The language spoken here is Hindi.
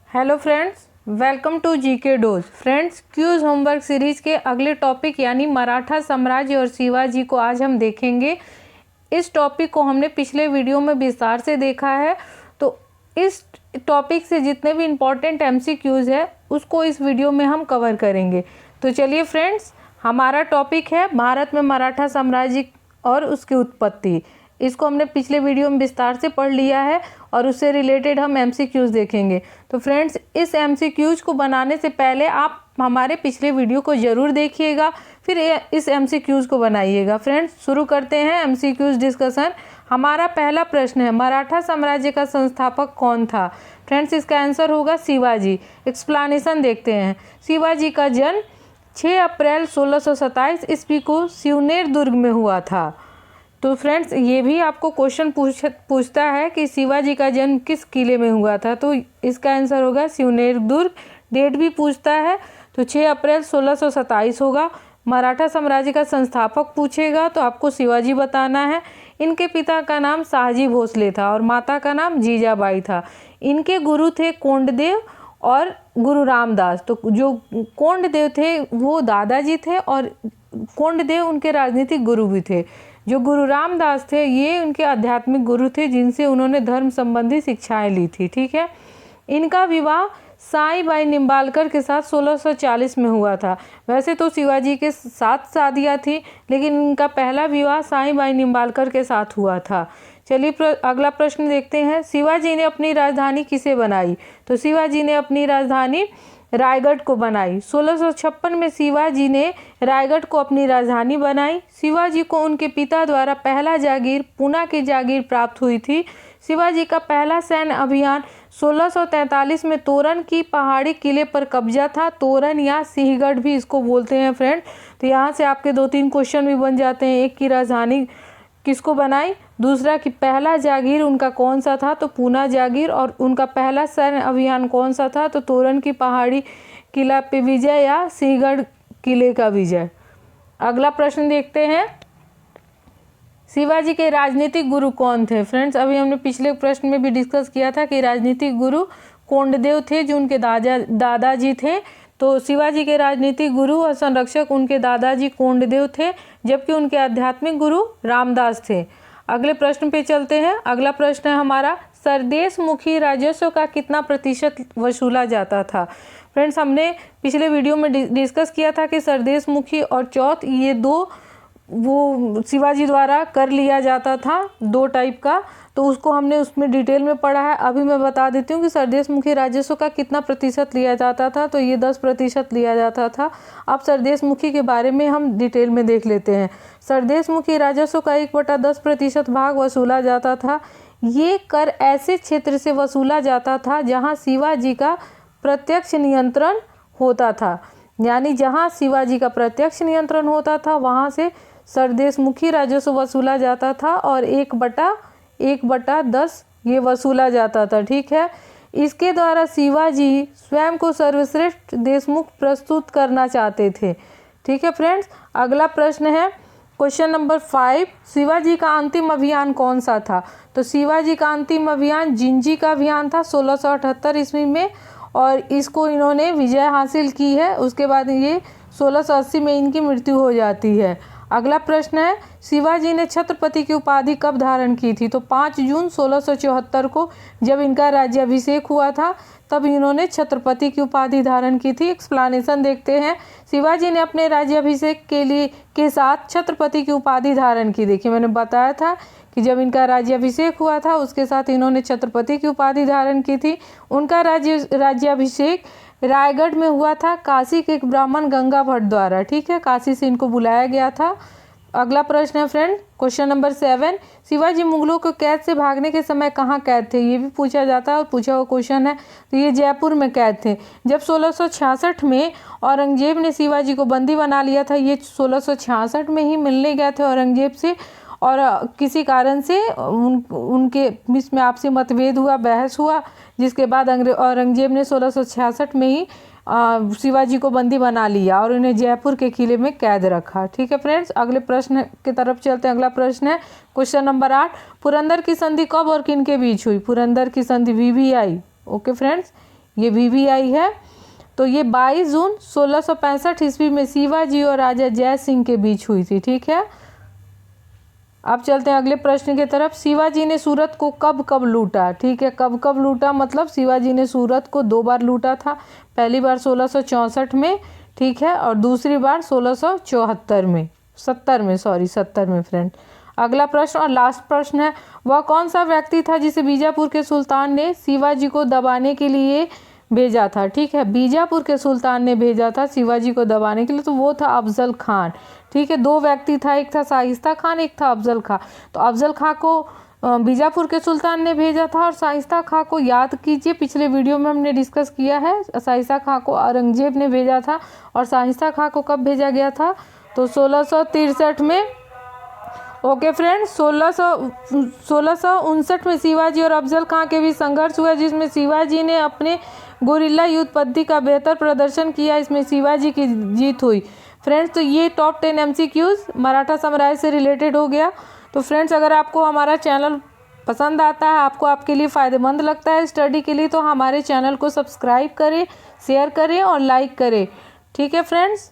Hello friends, welcome to GK dose. Friends, quiz homework series के अगले टॉपिक यानी मराठा साम्राज्य और शिवाजी को आज हम देखेंगे। इस टॉपिक को हमने पिछले वीडियो में विस्तार से देखा है, तो इस टॉपिक से जितने भी इम्पोर्टेंट एमसीक्यूज है उसको इस वीडियो में हम कवर करेंगे। तो चलिए फ्रेंड्स, हमारा टॉपिक है भारत में मराठा साम्राज्य और उसकी उत्पत्ति। इसको हमने पिछले वीडियो में विस्तार से पढ़ लिया है और उससे रिलेटेड हम एमसीक्यूज देखेंगे। तो फ्रेंड्स, इस एमसीक्यूज को बनाने से पहले आप हमारे पिछले वीडियो को ज़रूर देखिएगा, फिर इस एमसीक्यूज को बनाइएगा। फ्रेंड्स, शुरू करते हैं एमसीक्यूज डिस्कशन। हमारा पहला प्रश्न है, मराठा साम्राज्य का संस्थापक कौन था? फ्रेंड्स, इसका आंसर होगा शिवाजी। एक्सप्लेनेशन देखते हैं। शिवाजी का जन्म 6 अप्रैल 1627 ईस्वी को सिवनेर दुर्ग में हुआ था। तो फ्रेंड्स, ये भी आपको क्वेश्चन पूछता है कि शिवाजी का जन्म किस किले में हुआ था, तो इसका आंसर होगा सिवनेर दुर्ग। डेट भी पूछता है तो 6 अप्रैल 1627 होगा। मराठा साम्राज्य का संस्थापक पूछेगा तो आपको शिवाजी बताना है। इनके पिता का नाम शाहजी भोसले था और माता का नाम जीजाबाई था। इनके गुरु थे कोंडदेव और गुरु रामदास। तो जो कोंडदेव थे वो दादाजी थे और कोंडदेव उनके राजनीतिक गुरु भी थे। जो गुरु रामदास थे ये उनके आध्यात्मिक गुरु थे, जिनसे उन्होंने धर्म संबंधी शिक्षाएं ली थी। ठीक है। इनका विवाह साई बाई निम्बालकर के साथ 1640 में हुआ था। वैसे तो शिवाजी के 7 शादियाँ थी, लेकिन इनका पहला विवाह साई बाई निम्बालकर के साथ हुआ था। चलिए अगला प्रश्न देखते हैं। शिवाजी ने अपनी राजधानी किसे बनाई? तो शिवाजी ने अपनी राजधानी रायगढ़ को बनाई। 1656 में शिवाजी ने रायगढ़ को अपनी राजधानी बनाई। शिवाजी को उनके पिता द्वारा पहला जागीर पूना की जागीर प्राप्त हुई थी। शिवाजी का पहला सैन्य अभियान 1643 में तोरण की पहाड़ी किले पर कब्जा था। तोरण या सिंहगढ़ भी इसको बोलते हैं फ्रेंड। तो यहाँ से आपके 2-3 क्वेश्चन भी बन जाते हैं। एक की राजधानी किसको बनाई, दूसरा कि पहला जागीर उनका कौन सा था, तो पूना जागीर, और उनका पहला सैन्य अभियान कौन सा था, तो तोरण की पहाड़ी किला पे विजय या सिंहगढ़ किले का विजय। अगला प्रश्न देखते हैं। शिवाजी के राजनीतिक गुरु कौन थे? फ्रेंड्स, अभी हमने पिछले प्रश्न में भी डिस्कस किया था कि राजनीतिक गुरु कोंडदेव थे, जो उनके दादाजी थे। तो शिवाजी के राजनीतिक गुरु और संरक्षक उनके दादाजी कोंडदेव थे, जबकि उनके आध्यात्मिक गुरु रामदास थे। अगले प्रश्न पे चलते हैं। अगला प्रश्न है हमारा, सरदेश मुखी राजस्व का कितना प्रतिशत वसूला जाता था? फ्रेंड्स, हमने पिछले वीडियो में डिस्कस किया था कि सरदेश मुखी और चौथ, ये दो वो शिवाजी द्वारा कर लिया जाता था, 2 टाइप का। तो उसको हमने उसमें डिटेल में पढ़ा है। अभी मैं बता देती हूँ कि सरदेश मुखी राजस्व का कितना प्रतिशत लिया जाता था। तो ये 10% लिया जाता था। अब सरदेश मुखी के बारे में हम डिटेल में देख लेते हैं। सरदेश मुखी राजस्व का 1/10% भाग वसूला जाता था। ये कर ऐसे क्षेत्र से वसूला जाता था जहाँ शिवाजी का प्रत्यक्ष नियंत्रण होता था। यानी जहाँ शिवाजी का प्रत्यक्ष नियंत्रण होता था वहाँ से सरदेश मुखी राजस्व वसूला जाता था और 1/10 ये वसूला जाता था। ठीक है। इसके द्वारा शिवाजी स्वयं को सर्वश्रेष्ठ देशमुख प्रस्तुत करना चाहते थे। ठीक है फ्रेंड्स। अगला प्रश्न है क्वेश्चन नंबर 5, शिवाजी का अंतिम अभियान कौन सा था? तो शिवाजी का अंतिम अभियान जिंजी का अभियान था 1678 ईस्वी में, और इसको इन्होंने विजय हासिल की है। उसके बाद ये 1680 में इनकी मृत्यु हो जाती है। अगला प्रश्न है, शिवाजी ने छत्रपति की उपाधि कब धारण की थी? तो 5 जून 1674 को जब इनका राज्याभिषेक हुआ था तब इन्होंने छत्रपति की उपाधि धारण की थी। एक्सप्लेनेशन देखते हैं। शिवाजी ने अपने राज्याभिषेक के साथ छत्रपति की उपाधि धारण की। देखिए, मैंने बताया था कि जब इनका राज्याभिषेक हुआ था उसके साथ इन्होंने छत्रपति की उपाधि धारण की थी। उनका राज्याभिषेक रायगढ़ में हुआ था, काशी के एक ब्राह्मण गंगा भट्ट द्वारा। ठीक है, काशी से इनको बुलाया गया था। अगला प्रश्न है फ्रेंड, क्वेश्चन नंबर 7, शिवाजी मुगलों को कैद से भागने के समय कहाँ कैद थे? ये भी पूछा जाता है और पूछा हुआ क्वेश्चन है। तो ये जयपुर में कैद थे। जब 1666 में औरंगजेब ने शिवाजी को बंदी बना लिया था, ये 1666 में ही मिलने गए थे औरंगजेब से, और किसी कारण से उनके बीच में आपसी मतभेद हुआ, बहस हुआ, जिसके बाद औरंगजेब ने 1666 में ही शिवाजी को बंदी बना लिया और उन्हें जयपुर के किले में कैद रखा। ठीक है फ्रेंड्स। अगले प्रश्न की तरफ चलते हैं। अगला प्रश्न है क्वेश्चन नंबर 8, पुरंदर की संधि कब और किन के बीच हुई? पुरंदर की संधि VVI। ओके फ्रेंड्स, ये VVI है। तो ये 22 जून 1665 ईस्वी में शिवाजी और राजा जय सिंह के बीच हुई थी। ठीक है, अब चलते हैं अगले प्रश्न की तरफ। शिवाजी ने सूरत को कब कब लूटा? ठीक है, कब कब लूटा मतलब शिवाजी ने सूरत को 2 बार लूटा था। पहली बार 1664 में, ठीक है, और दूसरी बार 1674 में, 70 में फ्रेंड। अगला प्रश्न और लास्ट प्रश्न है, वह कौन सा व्यक्ति था जिसे बीजापुर के सुल्तान ने शिवाजी को दबाने के लिए भेजा था? ठीक है, बीजापुर के सुल्तान ने भेजा था शिवाजी को दबाने के लिए, तो वो था अफजल खान। ठीक है, 2 व्यक्ति था, एक था शाइस्ता खान, एक था अफजल खां। तो अफजल खां को बीजापुर के सुल्तान ने भेजा था, और शाइस्ता खां को याद कीजिए, पिछले वीडियो में हमने डिस्कस किया है। शाइस्ता खां को औरंगजेब ने भेजा था, और शाइस्ता खां को कब भेजा गया था? तो 1663 में। ओके फ्रेंड, 1659 में शिवाजी और अफजल खां के बीच संघर्ष हुआ, जिसमें शिवाजी ने अपने गुरिल्ला युद्ध पद्धति का बेहतर प्रदर्शन किया। इसमें शिवाजी की जीत हुई। फ्रेंड्स, तो ये टॉप 10 MCQs मराठा साम्राज्य से रिलेटेड हो गया। तो फ्रेंड्स, अगर आपको हमारा चैनल पसंद आता है, आपको आपके लिए फ़ायदेमंद लगता है स्टडी के लिए, तो हमारे चैनल को सब्सक्राइब करें, शेयर करें और लाइक करें। ठीक है फ्रेंड्स।